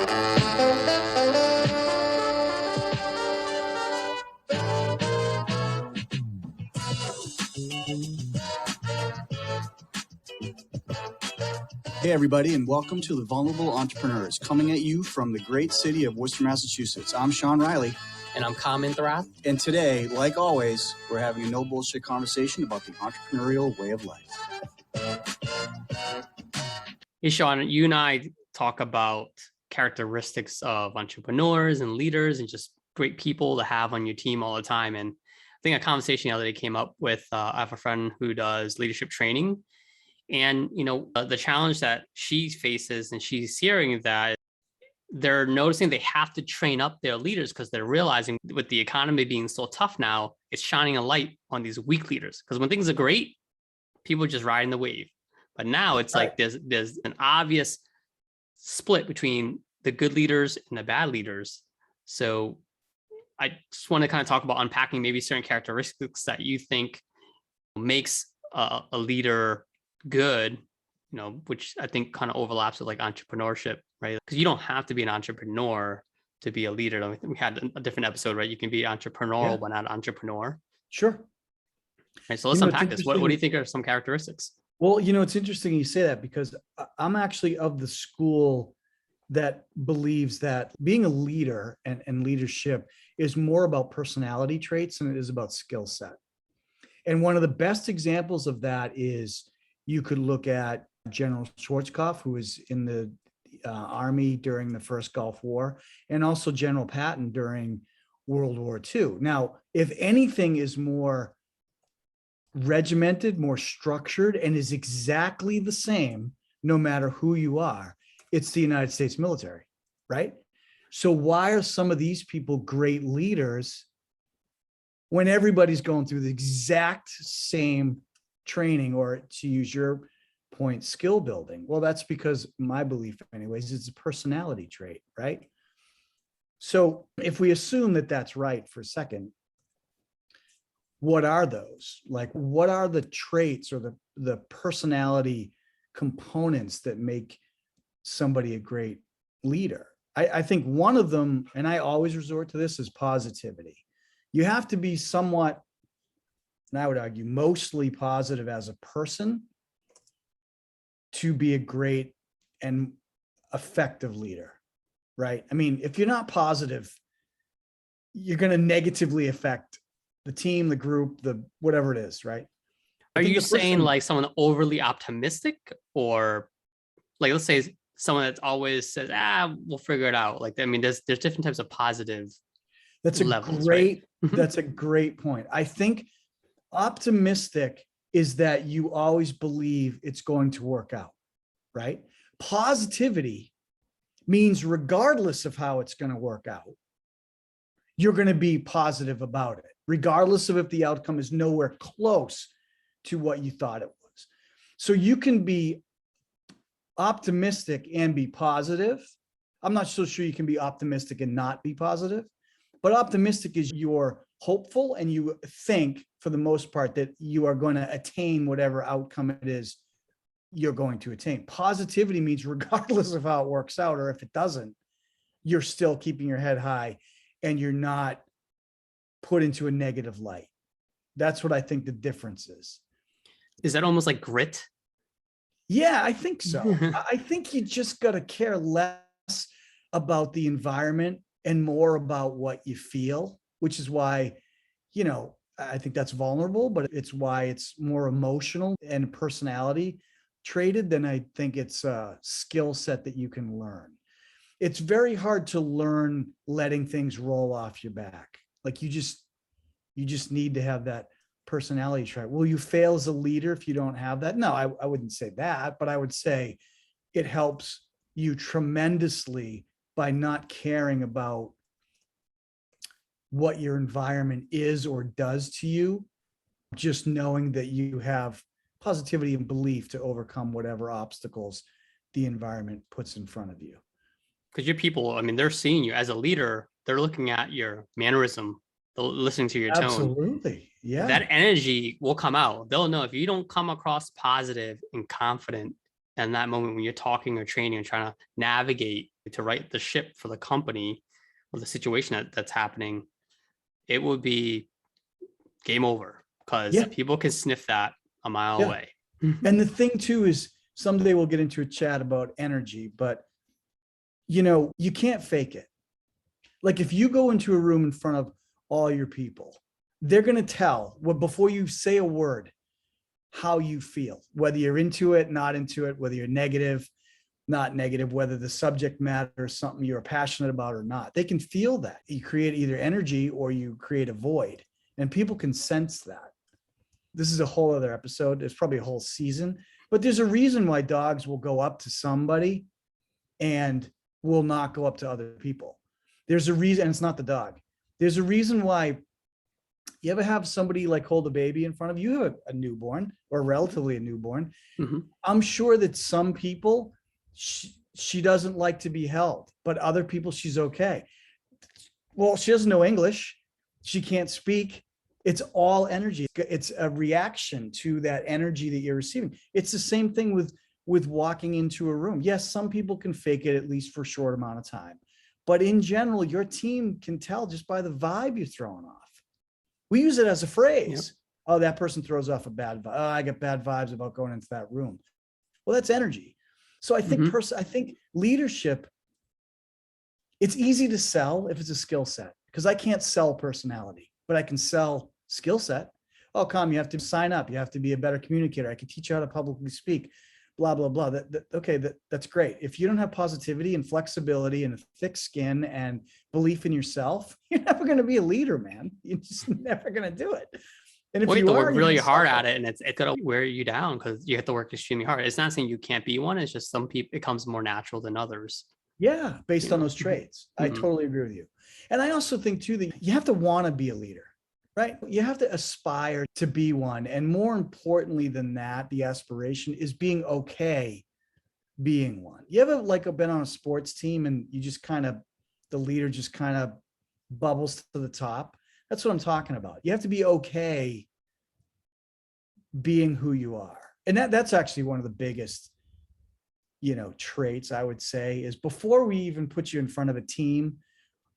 Hey, everybody, and welcome to The Vulnerable Entrepreneurs, coming at you from the great city of Worcester, Massachusetts. I'm Sean Reilly. And I'm Kham and Sean. And today, like always, we're having a no bullshit conversation about the entrepreneurial way of life. Hey, Sean, you and I talk about characteristics of entrepreneurs and leaders and just great people to have on your team all the time. And I think a conversation the other day came up with, I have a friend who does leadership training. And, the challenge that she faces, and she's hearing that they're noticing they have to train up their leaders because they're realizing with the economy being so tough now, it's shining a light on these weak leaders. Because when things are great, people are just riding the wave. But now it's like there's an obvious split between the good leaders and the bad leaders. So I just want to kind of talk about unpacking maybe certain characteristics that you think makes a leader good, which I think kind of overlaps with like entrepreneurship, right? Because you don't have to be an entrepreneur to be a leader. I think we had a different episode, right? You can be entrepreneurial, but not entrepreneur. Sure. Right, so let's unpack this. What do you think are some characteristics? Well, it's interesting you say that because I'm actually of the school that believes that being a leader and leadership is more about personality traits than it is about skill set. And one of the best examples of that is you could look at General Schwarzkopf, who was in the Army during the First Gulf War, and also General Patton during World War II. Now, if anything is more regimented, more structured, and is exactly the same, no matter who you are, it's the United States military, right? So why are some of these people great leaders when everybody's going through the exact same training, or to use your point, skill building? Well, that's because my belief anyways, it's a personality trait, right? So if we assume that that's right for a second, what are those? Like, what are the traits or the personality components that make somebody a great leader? I think one of them, and I always resort to this, is positivity. You have to be somewhat, and I would argue mostly positive as a person to be a great and effective leader, right? I mean, if you're not positive, you're going to negatively affect the team, the group, the whatever it is, right? Are you saying like someone overly optimistic, or like, let's say someone that's always says, we'll figure it out? Like, I mean, there's different types of positive levels, right? That's a great point. I think optimistic is that you always believe it's going to work out, right? Positivity means regardless of how it's going to work out, you're going to be positive about it, regardless of if the outcome is nowhere close to what you thought it was. So you can be optimistic and be positive. I'm not so sure you can be optimistic and not be positive, but optimistic is you're hopeful and you think for the most part that you are going to attain whatever outcome it is you're going to attain. Positivity means regardless of how it works out, or if it doesn't, you're still keeping your head high and you're not put into a negative light. That's what I think the difference is. Is that almost like grit? Yeah, I think so. I think you just got to care less about the environment and more about what you feel, which is why, I think that's vulnerable, but it's why it's more emotional and personality traded than I think it's a skill set that you can learn. It's very hard to learn letting things roll off your back. Like you just need to have that personality trait. Will you fail as a leader if you don't have that? No, I wouldn't say that, but I would say it helps you tremendously by not caring about what your environment is or does to you, just knowing that you have positivity and belief to overcome whatever obstacles the environment puts in front of you. Because your people, I mean, they're seeing you as a leader. They're looking at your mannerism, they're listening to your tone. Absolutely. Yeah. That energy will come out. They'll know if you don't come across positive and confident in that moment when you're talking or training and trying to navigate to right the ship for the company or the situation that's happening, it would be game over because Yeah. people can sniff that a mile Yeah. away. And the thing too is someday we'll get into a chat about energy, but you can't fake it. Like if you go into a room in front of all your people, they're going to tell before you say a word, how you feel, whether you're into it, not into it, whether you're negative, not negative, whether the subject matter is something you're passionate about or not. They can feel that. You create either energy or you create a void, and people can sense that. This is a whole other episode. There's probably a whole season, but there's a reason why dogs will go up to somebody and will not go up to other people. There's a reason, and it's not the dog. There's a reason why. You ever have somebody like hold a baby in front of you? You have a newborn or relatively a newborn. Mm-hmm. I'm sure that some people, she doesn't like to be held, but other people, she's okay. Well, she doesn't know English. She can't speak. It's all energy. It's a reaction to that energy that you're receiving. It's the same thing with walking into a room. Yes, some people can fake it, at least for a short amount of time. But in general, your team can tell just by the vibe you're throwing off. We use it as a phrase. Yep. Oh, that person throws off a bad vibe. Oh, I get bad vibes about going into that room. Well, that's energy. So I think I think leadership, it's easy to sell if it's a skill set, because I can't sell personality, but I can sell skill set. Oh, Kham, you have to sign up. You have to be a better communicator. I can teach you how to publicly speak, blah, blah, blah. That's great. If you don't have positivity and flexibility and a thick skin and belief in yourself, you're never going to be a leader, man. You're just never going to do it. And if you have to work really hard suffer. at it, and it's going to wear you down because you have to work extremely hard. It's not saying you can't be one. It's just some people, it comes more natural than others. Yeah, based on those traits. I totally agree with you. And I also think too, that you have to want to be a leader, right? You have to aspire to be one. And more importantly than that, the aspiration is being okay being one. You ever been on a sports team and you just the leader just kind of bubbles to the top? That's what I'm talking about. You have to be okay being who you are. And that's actually one of the biggest, traits I would say, is before we even put you in front of a team,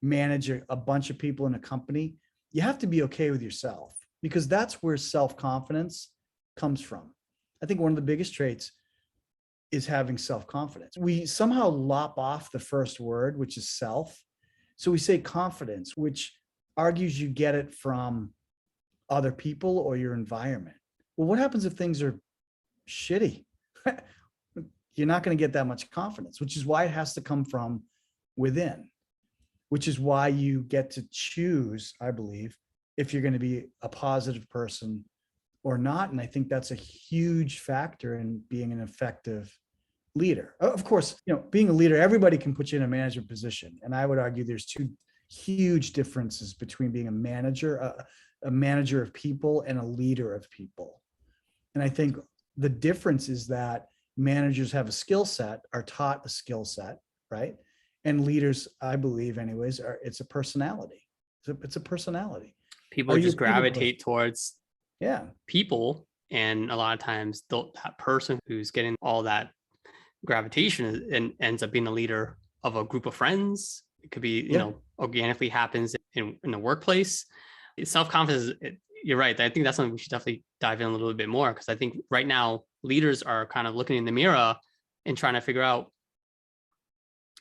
manage a bunch of people in a company, you have to be okay with yourself, because that's where self-confidence comes from. I think one of the biggest traits is having self-confidence. We somehow lop off the first word, which is self. So we say confidence, which argues you get it from other people or your environment. Well, what happens if things are shitty? You're not going to get that much confidence, which is why it has to come from within, which is why you get to choose, I believe, if you're going to be a positive person or not. And I think that's a huge factor in being an effective leader. Of course, being a leader, everybody can put you in a management position. And I would argue there's two huge differences between being a manager of people and a leader of people. And I think the difference is that managers have a skill set, are taught a skill set, right? And leaders, I believe anyways, it's a personality. It's a personality. People just gravitate towards people. And a lot of times that person who's getting all that gravitation and ends up being a leader of a group of friends. It could be, organically happens in the workplace. Self-confidence, you're right. I think that's something we should definitely dive in a little bit more, because I think right now leaders are kind of looking in the mirror and trying to figure out,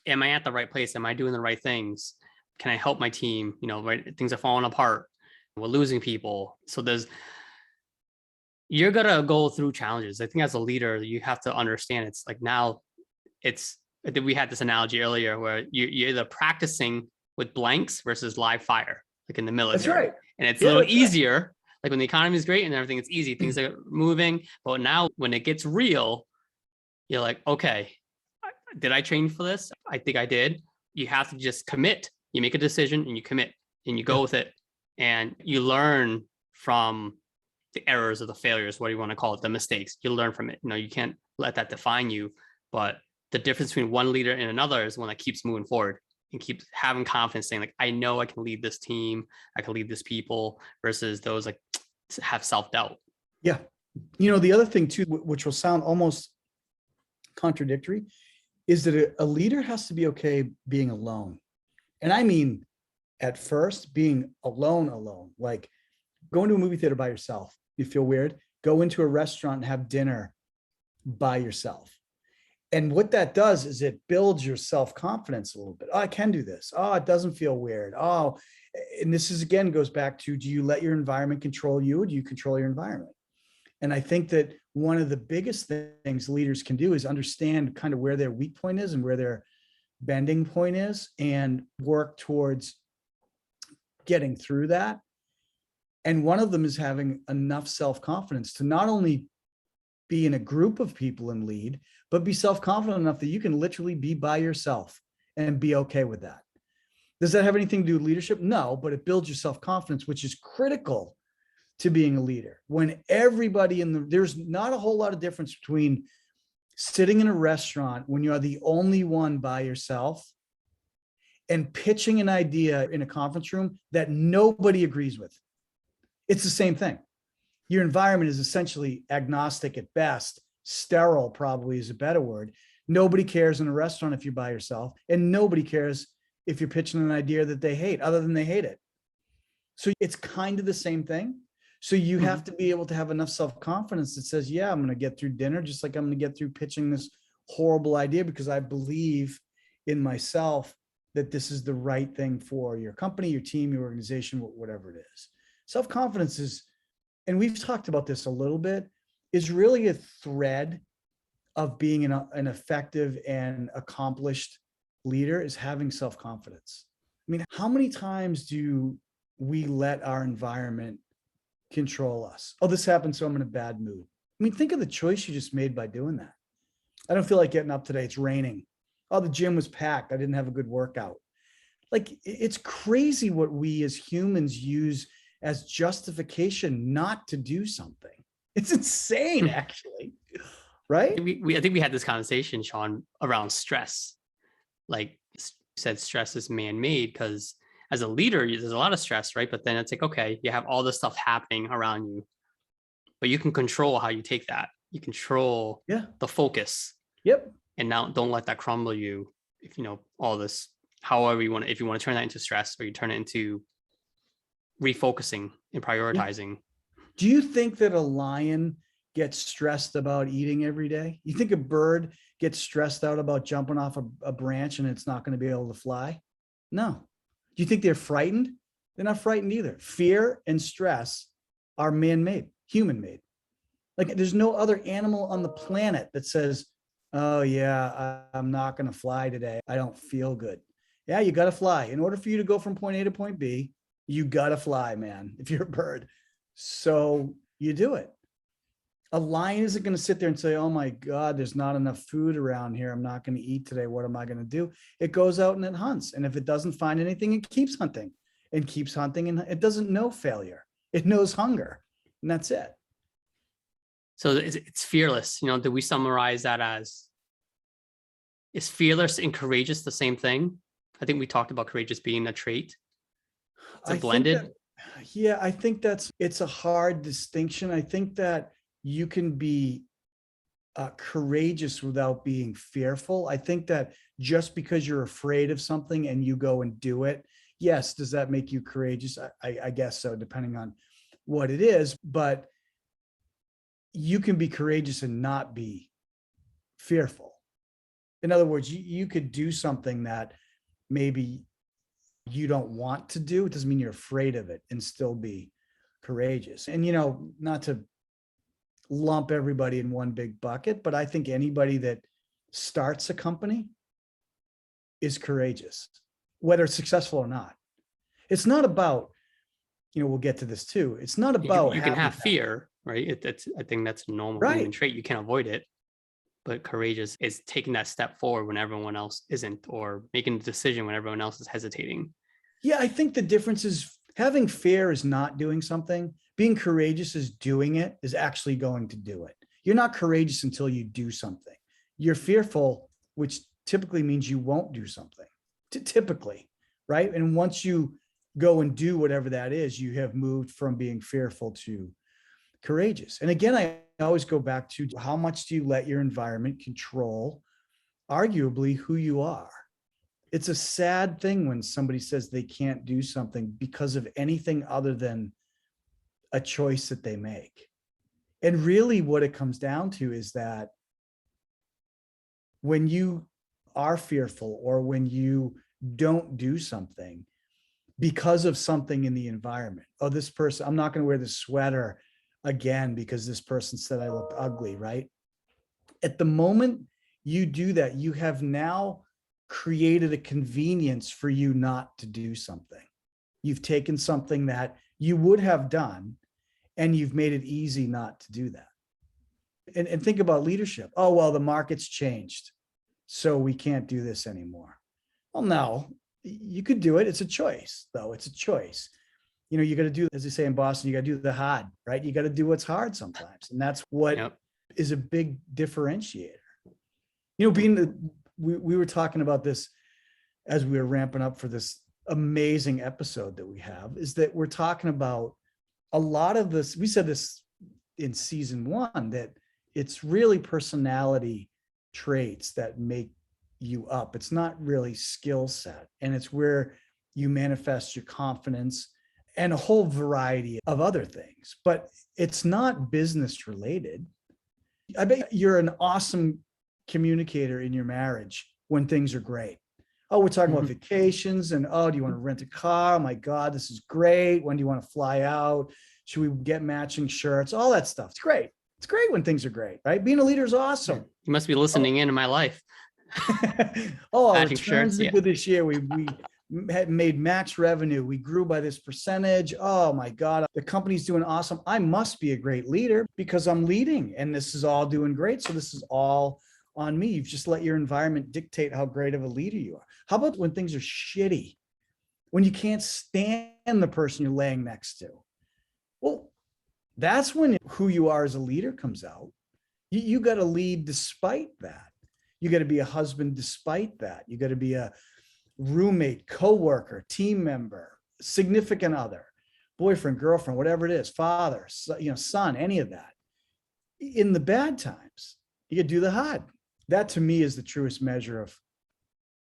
am I at the right place? Am I doing the right things? Can I help my team? Right? Things are falling apart. We're losing people. So you're going to go through challenges. I think as a leader, you have to understand it's like now I think we had this analogy earlier where you're either practicing with blanks versus live fire, like in the military. That's right. And it's a little easier. Right. Like when the economy is great and everything, it's easy. Things are moving. But now when it gets real, you're like, okay, did I train for this? I think I did. You have to just commit. You make a decision and you commit and you go with it. And you learn from the errors or the failures, what do you want to call it, the mistakes. You learn from it. You can't let that define you. But the difference between one leader and another is one that keeps moving forward and keeps having confidence, saying like, I know I can lead this team, I can lead this people, versus those like have self-doubt. Yeah. The other thing too, which will sound almost contradictory, is that a leader has to be okay being alone. And I mean, at first, being alone, like going to a movie theater by yourself, you feel weird. Go into a restaurant and have dinner by yourself. And what that does is it builds your self-confidence a little bit. Oh, I can do this. Oh, it doesn't feel weird. Oh, and this is again goes back to, do you let your environment control you, or do you control your environment? And I think that one of the biggest things leaders can do is understand kind of where their weak point is and where their bending point is, and work towards getting through that. And one of them is having enough self-confidence to not only be in a group of people and lead, but be self-confident enough that you can literally be by yourself and be okay with that. Does that have anything to do with leadership? No, but it builds your self-confidence, which is critical to being a leader. When everybody there's not a whole lot of difference between sitting in a restaurant when you are the only one by yourself and pitching an idea in a conference room that nobody agrees with. It's the same thing. Your environment is essentially agnostic at best. Sterile probably is a better word. Nobody cares in a restaurant if you're by yourself, and nobody cares if you're pitching an idea that they hate, other than they hate it. So it's kind of the same thing. So you have to be able to have enough self-confidence that says, yeah, I'm going to get through dinner, just like I'm going to get through pitching this horrible idea, because I believe in myself that this is the right thing for your company, your team, your organization, whatever it is. Self-confidence is, and we've talked about this a little bit, is really a thread of being an effective and accomplished leader, is having self-confidence. I mean, how many times do we let our environment control us? Oh, this happened, so I'm in a bad mood. I mean, think of the choice you just made by doing that. I don't feel like getting up today. It's raining. Oh, the gym was packed. I didn't have a good workout. Like, it's crazy what we as humans use as justification not to do something. It's insane, actually. Right? I think we had this conversation, Sean, around stress. Like you said, stress is man-made, because as a leader, there's a lot of stress, right? But then it's like, okay, you have all this stuff happening around you, but you can control how you take that. You control the focus. Yep. And now don't let that crumble you. If you know all this, however you want to, if you want to turn that into stress, or you turn it into refocusing and prioritizing. Yeah. Do you think that a lion gets stressed about eating every day? You think a bird gets stressed out about jumping off a branch and it's not going to be able to fly? No. Do you think they're frightened? They're not frightened either. Fear and stress are man-made, human-made. Like, there's no other animal on the planet that says, oh yeah, I'm not going to fly today. I don't feel good. Yeah, you got to fly. In order for you to go from point A to point B, you got to fly, man, if you're a bird. So you do it. A lion isn't going to sit there and say, oh my God, there's not enough food around here. I'm not going to eat today. What am I going to do? It goes out and it hunts. And if it doesn't find anything, it keeps hunting and keeps hunting. And it doesn't know failure. It knows hunger. And that's it. So it's fearless. You know, do we summarize that as, is fearless and courageous the same thing? I think we talked about courageous being a trait. It's blended. I think it's a hard distinction. I think that you can be courageous without being fearful. I think that just because you're afraid of something and you go and do it, yes, does that make you courageous? I guess so, depending on what it is. But you can be courageous and not be fearful. In other words, you could do something that maybe you don't want to do. It doesn't mean you're afraid of it, and still be courageous. And, you know, not to lump everybody in one big bucket, but I think anybody that starts a company is courageous, whether it's successful or not. It's not about, you know, we'll get to this too. It's not about you can have fear, right? I think that's a normal human trait. You can't avoid it. But courageous is taking that step forward when everyone else isn't, or making a decision when everyone else is hesitating. Yeah, I think the difference is having fear is not doing something. Being courageous is doing it, is actually going to do it. You're not courageous until you do something. You're fearful, which typically means you won't do something, typically, right? And once you go and do whatever that is, you have moved from being fearful to courageous. And again, I always go back to, how much do you let your environment control arguably who you are. It's a sad thing when somebody says they can't do something because of anything other than a choice that they make. And really what it comes down to is that when you are fearful or when you don't do something because of something in the environment, oh, this person, I'm not going to wear this sweater again because this person said I looked ugly, right? At the moment you do that, you have now created a convenience for you not to do something. You've taken something that you would have done and you've made it easy not to do that. And think about leadership. Oh, well, the market's changed, so we can't do this anymore. Well, no, you could do it. It's a choice, though. It's a choice. You know, you got to do, as they say in Boston, you got to do the hard, right? You got to do what's hard sometimes. And that's what is a big differentiator. You know, we were talking about this as we were ramping up for this amazing episode that we have, is that we're talking about a lot of this. We said this in season 1, that it's really personality traits that make you up. It's not really skill set. And it's where you manifest your confidence and a whole variety of other things, but it's not business related. I bet you're an awesome communicator in your marriage when things are great. Oh, we're talking about vacations and, oh, do you want to rent a car? Oh my God, this is great. When do you want to fly out? Should we get matching shirts? All that stuff. It's great. It's great when things are great, right? Being a leader is awesome. You must be listening in my life. Oh, our Matching returns shirts, yeah. good this year. We had made max revenue. We grew by this percentage. Oh my God, the company's doing awesome. I must be a great leader because I'm leading and this is all doing great. So this is all on me. You've just let your environment dictate how great of a leader you are. How about when things are shitty? When you can't stand the person you're laying next to? Well, that's when who you are as a leader comes out. You got to lead despite that. You got to be a husband despite that. You got to be a roommate, coworker, team member, significant other, boyfriend, girlfriend, whatever it is, father, son, any of that. In the bad times, you got to do the hard. That to me is the truest measure of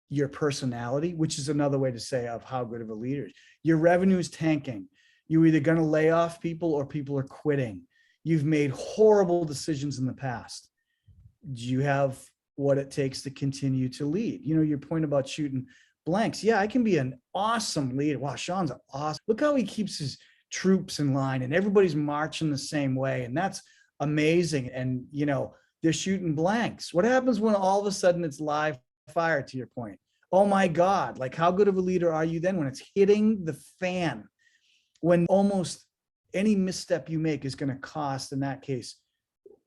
your personality, which is another way to say of how good of a leader. Your revenue is tanking. You're either going to lay off people or people are quitting. You've made horrible decisions in the past. Do you have what it takes to continue to lead? You know, your point about shooting blanks. Yeah, I can be an awesome leader. Wow, Sean's awesome. Look how he keeps his troops in line and everybody's marching the same way. And that's amazing. And, you know, they're shooting blanks. What happens when all of a sudden it's live fire, to your point? Oh my God, like how good of a leader are you then when it's hitting the fan? When almost any misstep you make is going to cost, in that case,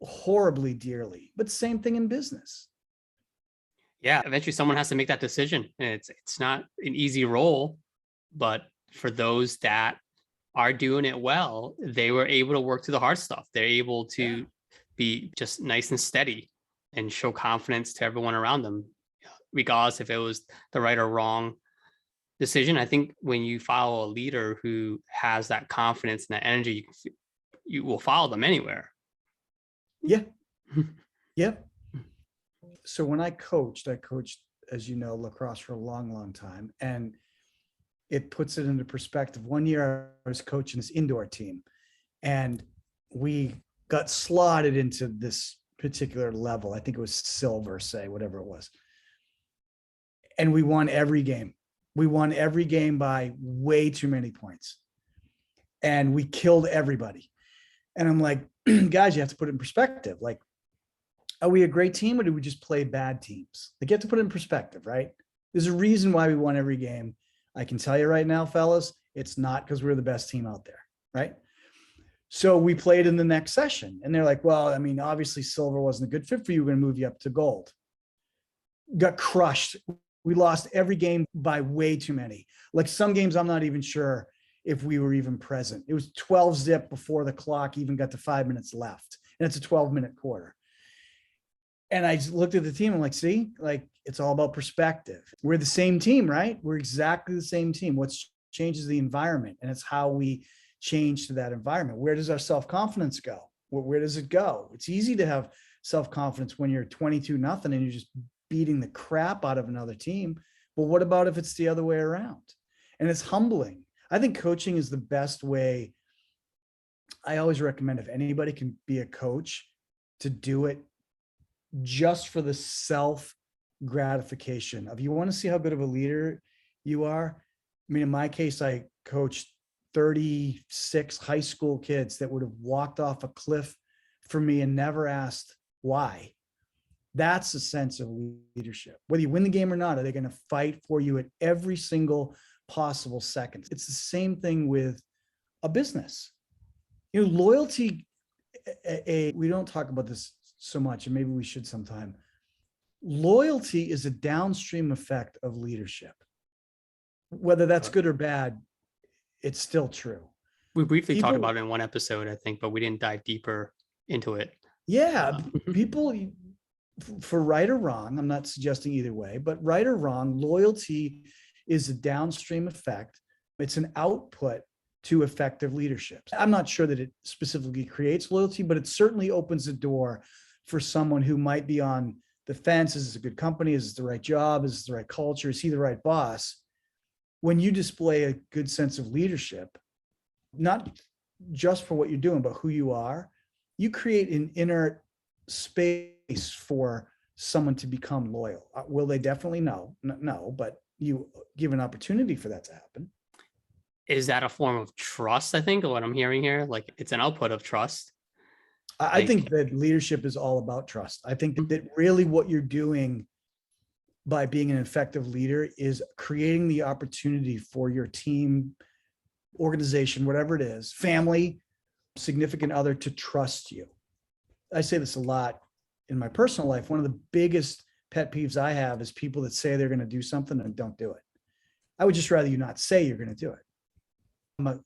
horribly dearly. But same thing in business. Yeah, eventually someone has to make that decision. And it's not an easy role, but for those that are doing it well, they were able to work through the hard stuff. They're able to be just nice and steady and show confidence to everyone around them, regardless if it was the right or wrong decision. I think when you follow a leader who has that confidence and that energy, you will follow them anywhere. Yeah. Yep. So when I coached, as you know, lacrosse for a long, long time. And it puts it into perspective. One year I was coaching this indoor team and we got slotted into this particular level. I think it was silver, say, whatever it was. And we won every game. We won every game by way too many points. And we killed everybody. And I'm like, guys, you have to put it in perspective. Like, are we a great team or do we just play bad teams? Like, you have to put it in perspective, right? There's a reason why we won every game. I can tell you right now, fellas, it's not because we're the best team out there, right? So we played in the next session and they're like, well, I mean, obviously silver wasn't a good fit for you. We're going to move you up to gold. Got crushed. We lost every game by way too many. Like some games, I'm not even sure if we were even present. It was 12 zip before the clock even got to 5 minutes left. And it's a 12-minute quarter. And I just looked at the team and like, see, like it's all about perspective. We're the same team, right? We're exactly the same team. What changes the environment, and it's how we change to that environment. Where does our self-confidence go? Where does it go? It's easy to have self-confidence when you're 22-0 and you're just beating the crap out of another team. But what about if it's the other way around? And it's humbling. I think coaching is the best way. I always recommend, if anybody can be a coach, to do it just for the self gratification of, you want to see how good of a leader you are. I mean, in my case, I coached 36 high school kids that would have walked off a cliff for me and never asked why. That's a sense of leadership. Whether you win the game or not, are they going to fight for you at every single possible second? It's the same thing with a business. Loyalty, we don't talk about this so much, and maybe we should sometime. Loyalty is a downstream effect of leadership. Whether that's good or bad, it's still true. We briefly talked about it in one episode, I think, but we didn't dive deeper into it. Yeah, people, for right or wrong, I'm not suggesting either way, but right or wrong, loyalty is a downstream effect. It's an output to effective leadership. I'm not sure that it specifically creates loyalty, but it certainly opens the door for someone who might be on the fence. Is this a good company? Is this the right job? Is this the right culture? Is he the right boss? When you display a good sense of leadership, not just for what you're doing, but who you are, you create an inner space for someone to become loyal. Will they? Definitely no, but you give an opportunity for that to happen. Is that a form of trust? I think what I'm hearing here, like it's an output of trust. I think that leadership is all about trust. I think that really what you're doing by being an effective leader is creating the opportunity for your team, organization, whatever it is, family, significant other, to trust you. I say this a lot in my personal life. One of the biggest pet peeves I have is people that say they're going to do something and don't do it. I would just rather you not say you're going to do it.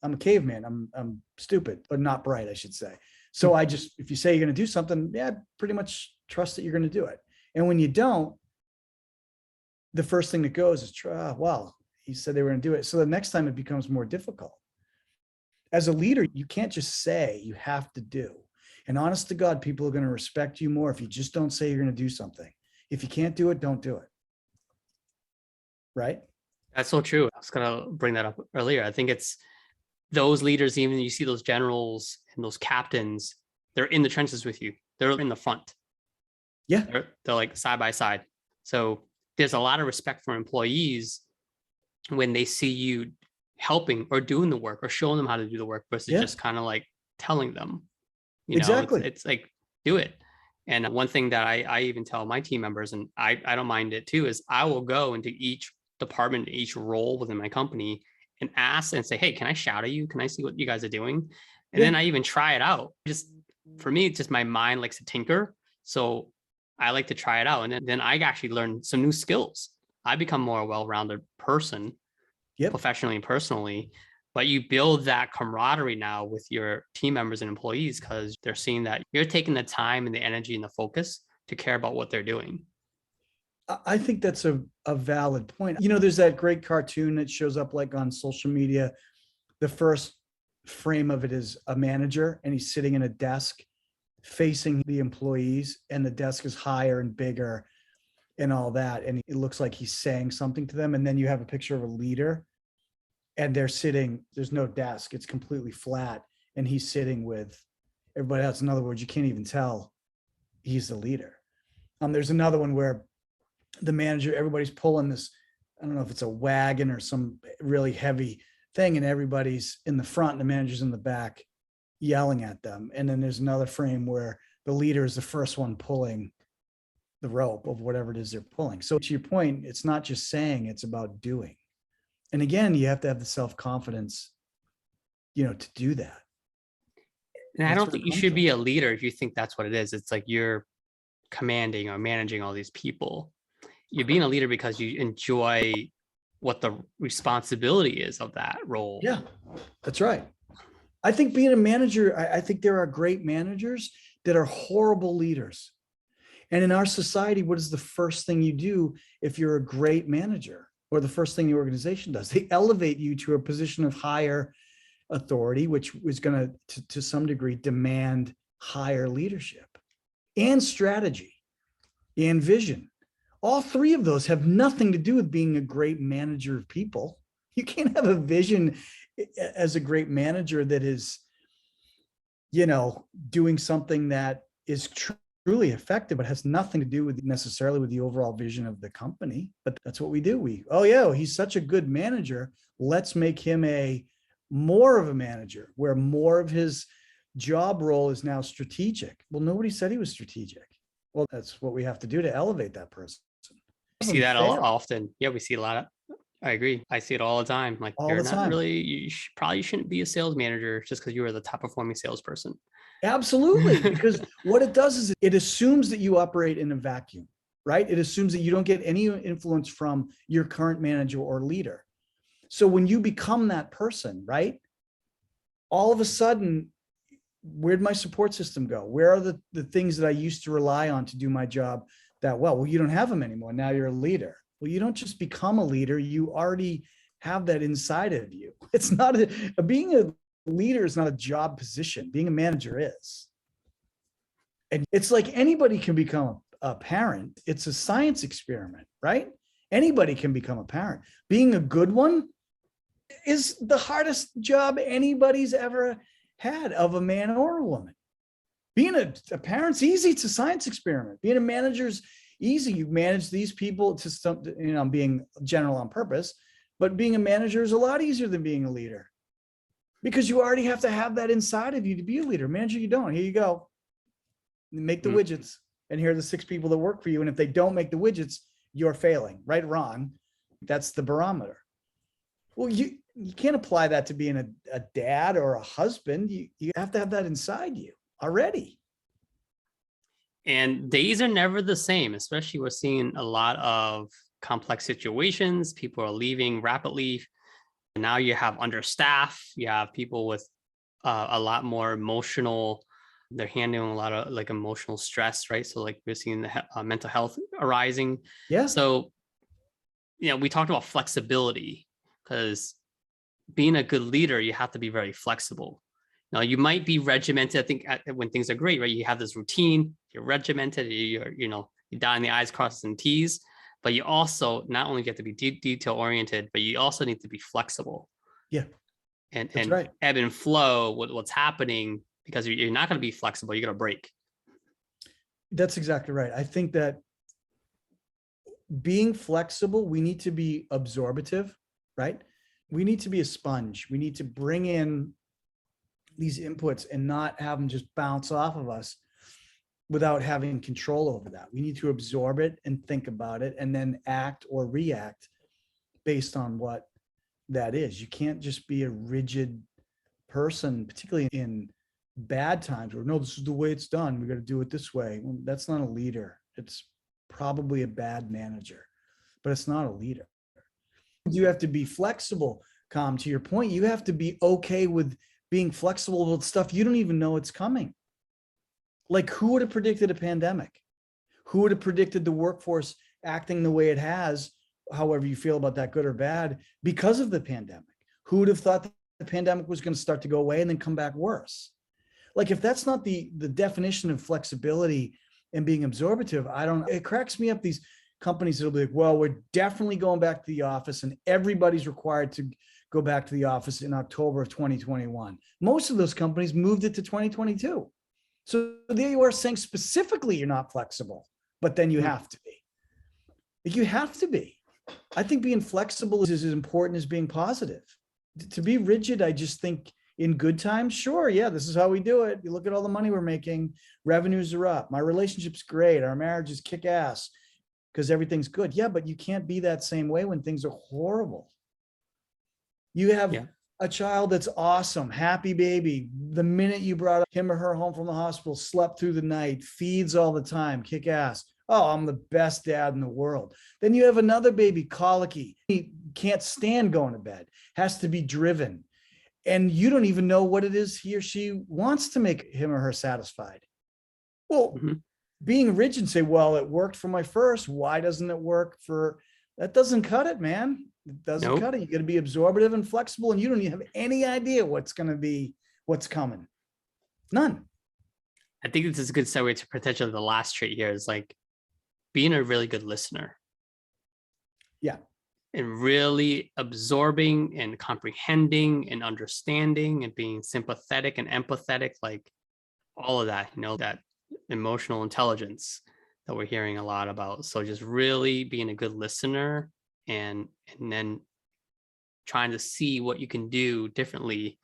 I'm a caveman. I'm stupid, but not bright, I should say. So if you say you're going to do something, yeah, pretty much trust that you're going to do it. And when you don't, the first thing that goes is, well, he said they were going to do it. So the next time it becomes more difficult. As a leader, you can't just say, you have to do. And honest to God, people are going to respect you more if you just don't say you're going to do something. If you can't do it, don't do it. Right? That's so true. I was going to bring that up earlier. I think it's those leaders, even you see those generals and those captains, they're in the trenches with you. They're in the front. Yeah. They're like side by side. So there's a lot of respect for employees when they see you helping or doing the work or showing them how to do the work versus just kind of like telling them, exactly. It's like, do it. And one thing that I even tell my team members, and I don't mind it too, is I will go into each department, each role within my company and ask and say, hey, can I shout at you? Can I see what you guys are doing? And then I even try it out. Just for me, it's just my mind likes to tinker. So I like to try it out. And then I actually learn some new skills. I become more a well-rounded person, professionally and personally. But you build that camaraderie now with your team members and employees because they're seeing that you're taking the time and the energy and the focus to care about what they're doing. I think that's a valid point. There's that great cartoon that shows up like on social media. The first frame of it is a manager and he's sitting in a desk facing the employees, and the desk is higher and bigger and all that. And it looks like he's saying something to them. And then you have a picture of a leader and they're sitting, there's no desk. It's completely flat. And he's sitting with everybody else. In other words, you can't even tell he's the leader. There's another one where the manager, everybody's pulling this, I don't know if it's a wagon or some really heavy thing, and everybody's in the front and the manager's in the back yelling at them. And then there's another frame where the leader is the first one pulling the rope of whatever it is they're pulling. So to your point, it's not just saying, it's about doing. And again, you have to have the self-confidence, to do that. And I don't think you should be a leader if you think that's what it is. It's like you're commanding or managing all these people. You're being a leader because you enjoy what the responsibility is of that role. Yeah, that's right. I think being a manager, I think there are great managers that are horrible leaders. And in our society, what is the first thing you do if you're a great manager, or the first thing the organization does? They elevate you to a position of higher authority, which is going to some degree demand higher leadership and strategy and vision. All three of those have nothing to do with being a great manager of people. You can't have a vision as a great manager that is, doing something that is truly effective, but has nothing to do with necessarily with the overall vision of the company. But that's what we do. He's such a good manager. Let's make him more of a manager, where more of his job role is now strategic. Well, nobody said he was strategic. Well, that's what we have to do to elevate that person. We see that often. Yeah, we see a lot of. I agree. I see it all the time. Like, All you're the not time. really. You probably shouldn't be a sales manager just because you are the top performing salesperson. Absolutely. Because what it does is it assumes that you operate in a vacuum, right? It assumes that you don't get any influence from your current manager or leader. So when you become that person, right, all of a sudden, where'd my support system go? Where are the things that I used to rely on to do my job that well? Well, you don't have them anymore. Now you're a leader. Well, you don't just become a leader. You already have that inside of you. It's not being a leader is not a job position. Being a manager is. And it's like anybody can become a parent. It's a science experiment, right? Anybody can become a parent. Being a good one is the hardest job anybody's ever had, of a man or a woman. Being a parent's easy. It's a science experiment. Being a manager's easy. You manage these people to something, I'm being general on purpose, but being a manager is a lot easier than being a leader, because you already have to have that inside of you to be a leader. Manager, you don't. Here you go. Make the widgets, and here are the 6 people that work for you. And if they don't make the widgets, you're failing, right or wrong. That's the barometer. Well, you can't apply that to being a dad or a husband. You have to have that inside you already. And days are never the same, especially we're seeing a lot of complex situations. People are leaving rapidly. And now you have understaff. You have people with a lot more emotional. They're handling a lot of like emotional stress, right? So like we're seeing the mental health arising. Yeah. So, we talked about flexibility, because being a good leader, you have to be very flexible. Now, you might be regimented. I think when things are great, right? You have this routine, you're regimented, you dot the I's, crosses and T's, but you also not only get to be detail oriented, but you also need to be flexible. Yeah. And right. Ebb and flow with what's happening, because you're not going to be flexible. You're going to break. That's exactly right. I think that being flexible, we need to be absorbative, right? We need to be a sponge. We need to bring in these inputs and not have them just bounce off of us without having control over that. We need to absorb it and think about it, and then act or react based on what that is. You can't just be a rigid person, particularly in bad times, where no, this is the way it's done. We got to do it this way. Well, that's not a leader. It's probably a bad manager, but it's not a leader. You have to be flexible. Kham, to your point, you have to be okay with being flexible with stuff you don't even know it's coming. Like, who would have predicted a pandemic? Who would have predicted the workforce acting the way it has, however you feel about that, good or bad, because of the pandemic? Who would have thought that the pandemic was going to start to go away and then come back worse? Like, if that's not the definition of flexibility and being absorbative, it cracks me up, these companies that'll be like, well, we're definitely going back to the office, and everybody's required to go back to the office in October of 2021. Most of those companies moved it to 2022. So there you are saying specifically you're not flexible, but then you have to be. You have to be. I think being flexible is as important as being positive. To be rigid, I just think in good times, sure, yeah, this is how we do it. You look at all the money we're making, revenues are up, my relationship's great, our marriage is kick ass because everything's good. Yeah, but you can't be that same way when things are horrible. You have a child that's awesome, happy baby. The minute you brought him or her home from the hospital, slept through the night, feeds all the time, kick ass. Oh, I'm the best dad in the world. Then you have another baby, colicky. He can't stand going to bed, has to be driven. And you don't even know what it is he or she wants to make him or her satisfied. Well, being rigid and say, well, it worked for my first, why doesn't it work for, that doesn't cut it, man. It doesn't cut it. You got to be absorbative and flexible, and you don't even have any idea what's coming. None. I think this is a good segue to potentially the last trait here, is like being a really good listener. Yeah. And really absorbing and comprehending and understanding and being sympathetic and empathetic, like all of that, that emotional intelligence that we're hearing a lot about. So just really being a good listener and then trying to see what you can do differently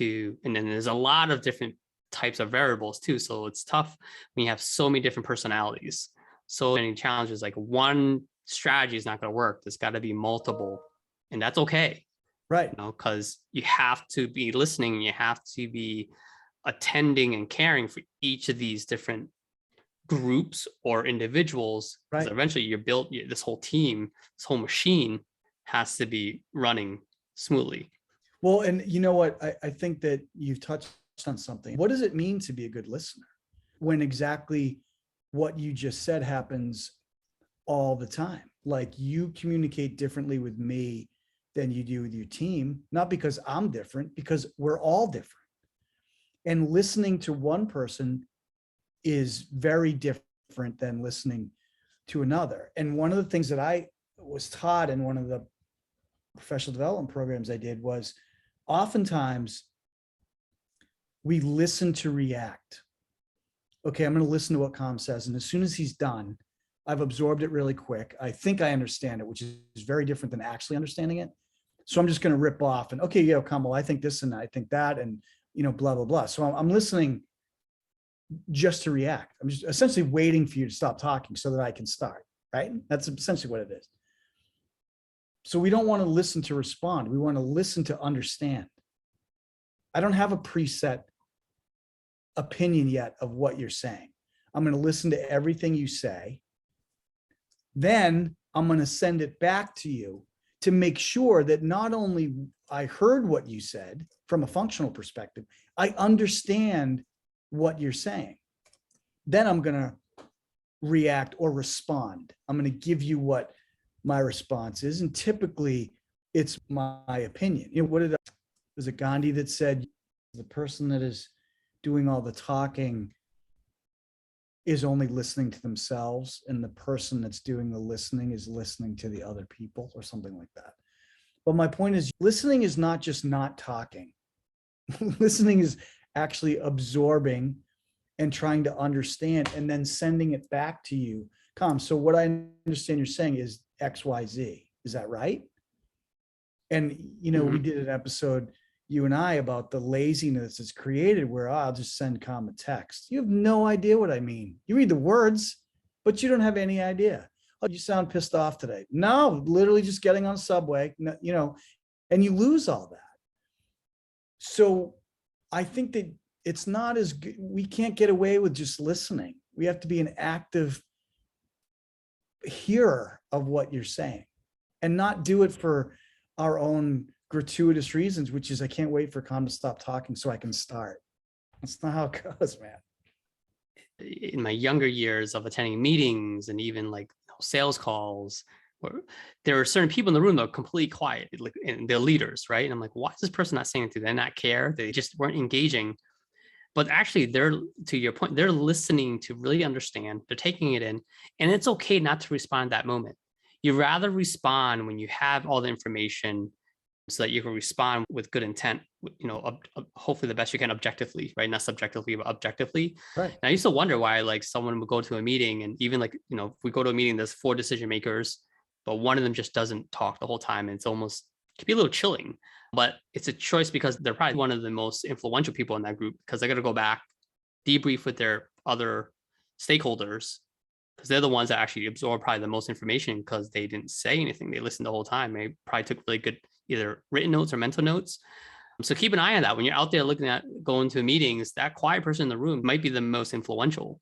and then there's a lot of different types of variables too. So it's tough when you have so many different personalities, so many challenges, like one strategy is not going to work. There's got to be multiple, and that's okay. Right. Because you have to be listening and you have to be attending and caring for each of these different groups or individuals. Because eventually this whole team, this whole machine has to be running smoothly. Well, and you know what? I think that you've touched on something. What does it mean to be a good listener when exactly what you just said happens all the time? Like, you communicate differently with me than you do with your team, not because I'm different, because we're all different. And listening to one person is very different than listening to another. And one of the things that I was taught in one of the professional development programs I did was oftentimes we listen to react. Okay, I'm going to listen to what Kham says. And as soon as he's done, I've absorbed it really quick. I think I understand it, which is very different than actually understanding it. So I'm just going to rip off and, okay, yeah, Kham, well, I think this and I think that, and, blah, blah, blah. So I'm listening just to react. I'm just essentially waiting for you to stop talking so that I can start, right? That's essentially what it is. So we don't want to listen to respond. We want to listen to understand. I don't have a preset opinion yet of what you're saying. I'm going to listen to everything you say. Then I'm going to send it back to you to make sure that not only I heard what you said from a functional perspective, I understand what you're saying. Then I'm going to react or respond. I'm going to give you what my response is. And typically it's my opinion. Was it Gandhi that said the person that is doing all the talking is only listening to themselves, and the person that's doing the listening is listening to the other people, or something like that. But my point is, listening is not just not talking. Listening is actually absorbing and trying to understand and then sending it back to you. Kham, so what I understand you're saying is XYZ. Is that right? And, we did an episode, you and I, about the laziness that's created where I'll just send Kham a text. You have no idea what I mean. You read the words, but you don't have any idea. Oh, you sound pissed off today. No, literally just getting on a subway, and you lose all that. So I think that it's not as good. We can't get away with just listening. We have to be an active hearer of what you're saying and not do it for our own gratuitous reasons, which is, I can't wait for Kham to stop talking so I can start. That's not how it goes, man. In my younger years of attending meetings and even like sales calls, where there are certain people in the room that are completely quiet, like, and they're leaders, right? And I'm like, why is this person not saying anything? They not care. They just weren't engaging. But actually, to your point, they're listening to really understand. They're taking it in, and it's okay not to respond at that moment. You rather respond when you have all the information, so that you can respond with good intent, hopefully the best you can objectively, right? Not subjectively, but objectively. Right. And I used to wonder why, like, someone would go to a meeting, and even like, if we go to a meeting, there's 4 decision makers, but one of them just doesn't talk the whole time. And it could be a little chilling, but it's a choice because they're probably one of the most influential people in that group, because they got to go back, debrief with their other stakeholders, because they're the ones that actually absorb probably the most information, because they didn't say anything. They listened the whole time. They probably took really good either written notes or mental notes. So keep an eye on that. When you're out there going to meetings, that quiet person in the room might be the most influential.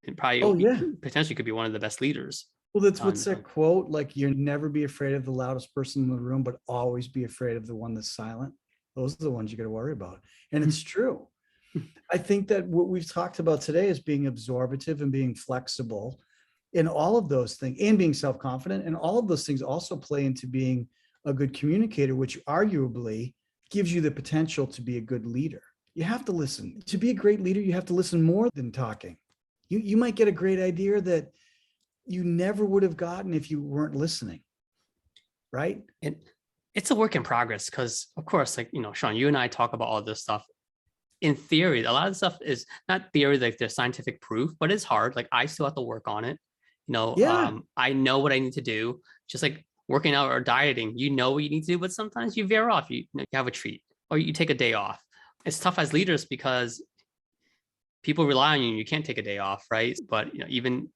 It probably potentially could be one of the best leaders. Well, what's that quote? Like, you never be afraid of the loudest person in the room, but always be afraid of the one that's silent. Those are the ones you got to worry about. And it's true. I think that what we've talked about today is being absorbative and being flexible in all of those things, and being self-confident. And all of those things also play into being a good communicator, which arguably gives you the potential to be a good leader. You have to listen. To be a great leader, you have to listen more than talking. You might get a great idea that you never would have gotten if you weren't listening. Right. And it's a work in progress because, of course, like, Sean, you and I talk about all this stuff. In theory, a lot of stuff is not theory, like there's scientific proof, but it's hard. Like I still have to work on it. Yeah. I know what I need to do, just like working out or dieting. You know what you need to do, but sometimes you veer off. You have a treat or you take a day off. It's tough as leaders because people rely on you and you can't take a day off, right? But even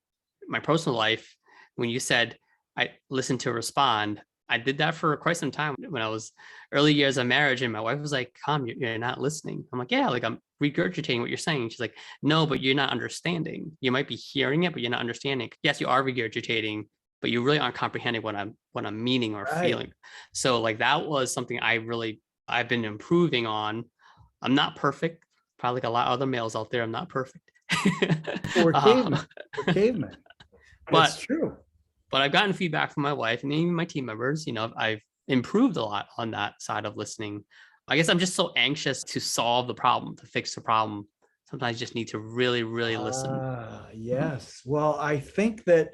my personal life, when you said I listen to respond, I did that for quite some time when I was early years of marriage, and my wife was like, "Kham, you're not listening." I'm like, "Yeah, like I'm regurgitating what you're saying." She's like, "No, but you're not understanding. You might be hearing it, but you're not understanding. Yes, you are regurgitating, but you really aren't comprehending what I'm meaning or feeling." So like that was something I've been improving on. I'm not perfect. Probably like a lot of other males out there, I'm not perfect. We're cavemen. We're cavemen. That's true. But I've gotten feedback from my wife and even my team members. I've improved a lot on that side of listening. I guess I'm just so anxious to solve the problem, to fix the problem. Sometimes you just need to really, really listen. Yes. Well, I think that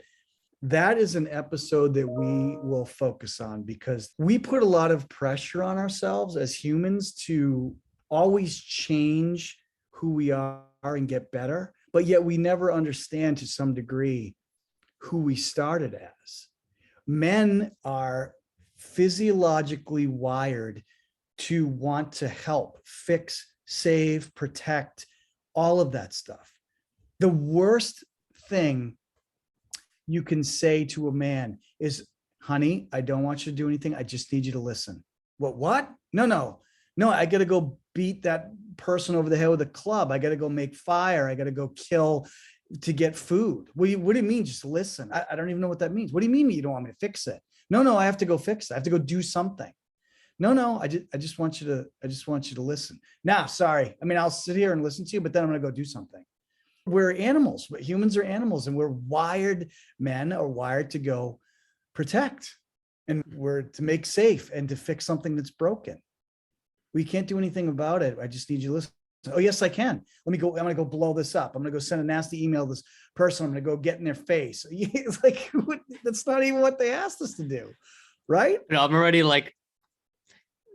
is an episode that we will focus on because we put a lot of pressure on ourselves as humans to always change who we are and get better, but yet we never understand to some degree who we started as. Men are physiologically wired to want to help, fix, save, protect, all of that stuff. The worst thing you can say to a man is, "Honey, I don't want you to do anything. I just need you to listen." What? No, I got to go beat that person over the head with a club. I got to go make fire. I got to go kill to get food. What do you mean? Just listen. I don't even know what that means. What do you mean you don't want me to fix it? No, I have to go fix it. I have to go do something. No, I just want you to listen. Now, sorry. I mean, I'll sit here and listen to you, but then I'm going to go do something. We're animals, but humans are animals, and men are wired to go protect, and we're to make safe and to fix something that's broken. We can't do anything about it. I just need you to listen. Oh, yes, I can. I'm going to go blow this up. I'm going to go send a nasty email to this person. I'm going to go get in their face. It's like, that's not even what they asked us to do. Right. I'm already like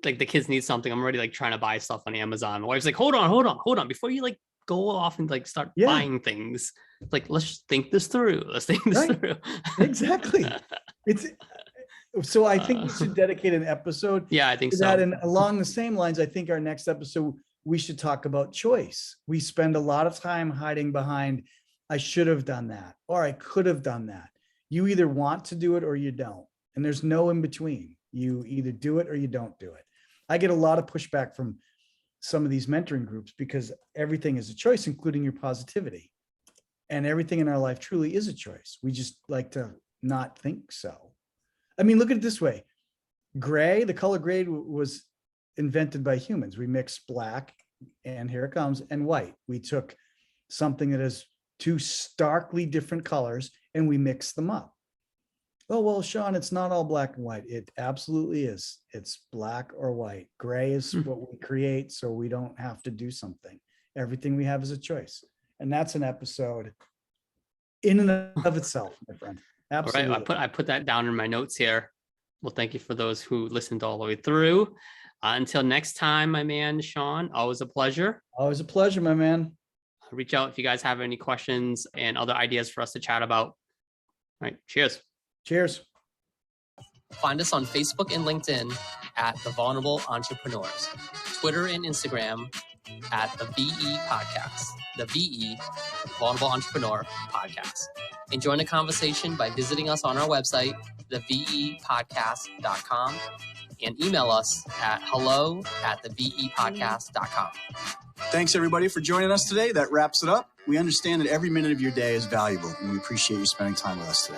the kids need something. I'm already like trying to buy stuff on Amazon. My wife's like, hold on. Before you like go off and like start buying things, like, let's just think this through. Through. Exactly. So I think we should dedicate an episode. Yeah, I think so. That, and along the same lines, I think our next episode, we should talk about choice. We spend a lot of time hiding behind, I should have done that, or I could have done that. You either want to do it or you don't. And there's no in between. You either do it or you don't do it. I get a lot of pushback from some of these mentoring groups because everything is a choice, including your positivity. And everything in our life truly is a choice. We just like to not think so. I mean, look at it this way. Gray, the color gray was invented by humans. We mixed black, and here it comes, and white. We took something that has two starkly different colors and we mixed them up. Oh, well, Sean, it's not all black and white. It absolutely is. It's black or white. Gray is what we create, so we don't have to do something. Everything we have is a choice. And that's an episode in and of itself, my friend. Absolutely. All right, I put that down in my notes here. Well, thank you for those who listened all the way through. Until next time, my man, Sean, always a pleasure. Always a pleasure, my man. Reach out if you guys have any questions and other ideas for us to chat about. All right, cheers. Cheers. Find us on Facebook and LinkedIn at The Vulnerable Entrepreneurs, Twitter and Instagram at the VE Podcast, the VE Vulnerable Entrepreneur Podcast. And join the conversation by visiting us on our website, thevepodcast.com, and email us at hello@thevepodcast.com. Thanks, everybody, for joining us today. That wraps it up. We understand that every minute of your day is valuable, and we appreciate you spending time with us today.